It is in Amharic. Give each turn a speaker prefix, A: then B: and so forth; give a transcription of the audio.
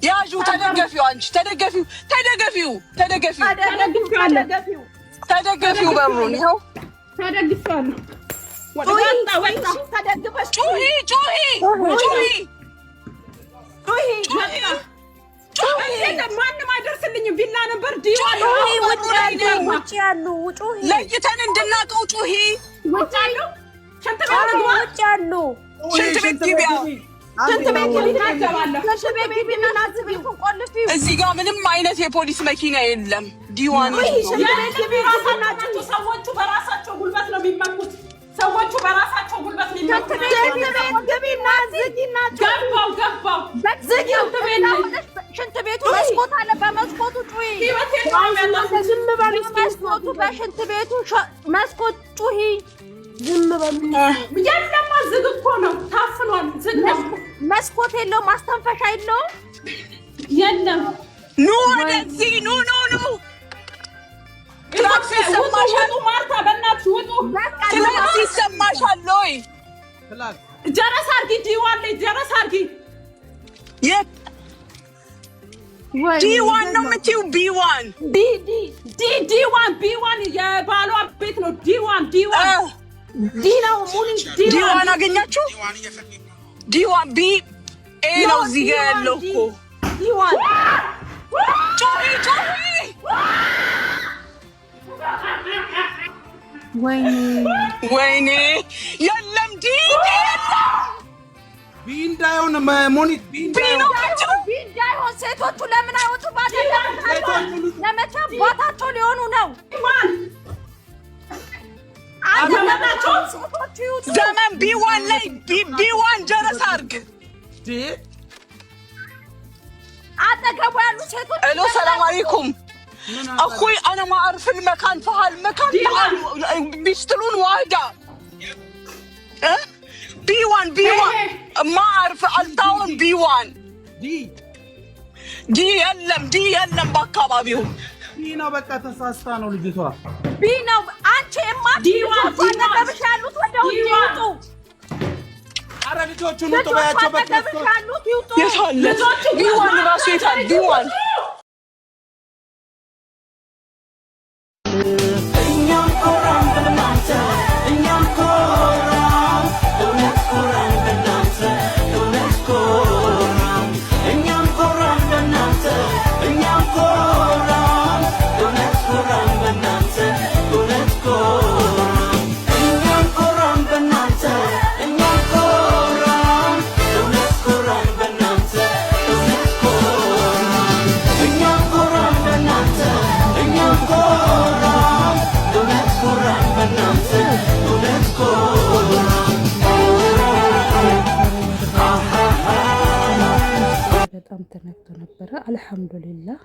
A: ያዡ ተደገፊው አንቺ ተደገፊው በሩን ይኸው
B: ተደግፋለሁ ወጣ ተደግፈሽ ጩሂ ማንም አይደርስልኝም ቢላ ነበር ዲዋን
C: ውጭ ያሉ
A: ለይተን እንድናቀው ጩሂ
B: ውጭ ያሉ
A: ሽንት ቤት ግቢያ እዚህ ጋር ምንም አይነት የፖሊስ መኪና የለም ዲዋን
B: ሰዎቹ በራሳቸው ጉልበት ነው የሚመኩት ሰዎቹ በራሳቸው ጉልበት ነው የሚመኩት ገባው
C: ሽንት ቤቱ መስኮት አለ በመስኮቱ ጩሂ በሽንት ቤቱ መስኮት ጩሂ ዝም በሉ
B: የለም ዝግ እኮ ነው ታፍኗል ዝግ ነው
C: መስኮት የለው ማስተንፈሻ የለው
B: የለም
A: ኑ ወደዚህ ኑ ትራክስ ይሰማሻል
B: ማርታ በእናትሽ ውጡ
A: ትራክስ ይሰማሻል ወይ
B: ጀረስ አርጊ ዲዋን ላይ ጀረስ አርጊ
A: የት ዲዋን ነው የምትይው ቢዋን ቢዋን
B: የባሏ ቤት ነው ዲዋን
A: ዲናው ሙሉ ዲዋን አገኛችሁ ዲዋን ቢ ኤ ነው እዚህ ጋር ያለው እኮ
C: ዲዋን
A: ጮሂ ወይኔ የለም ዲ
D: ቢንዳውን ሞኒት
C: ቢንዳውን ሴቶቹ ለምን አይወጡ ለመቼ ቦታቸው ሊሆኑ ነው
A: ዘመን ቢዋን ላይ ቢዋን ጀረስ አድርግ
C: አጠገቡ ያሉ ሴቶች
A: الو السلام عليكم اخوي انا ما اعرف المكان فهالمكان بيشترون واحده بي1 ما اعرف التاون بي1 دي يلم በአካባቢው
D: ዲና በቃ ተሳስታ ነው ልጅቷ
C: ቢናው አንቺ ዲዋን ተነብሽ ያሉት ወደው ይወጡ
D: አረ ልጆቹን ተባያቸው በቃ
A: ልጆቹ ቢዋን ራሱ ይታል ቢዋን
E: በጣም ተነክቶ ነበር። አልሐምዱሊላህ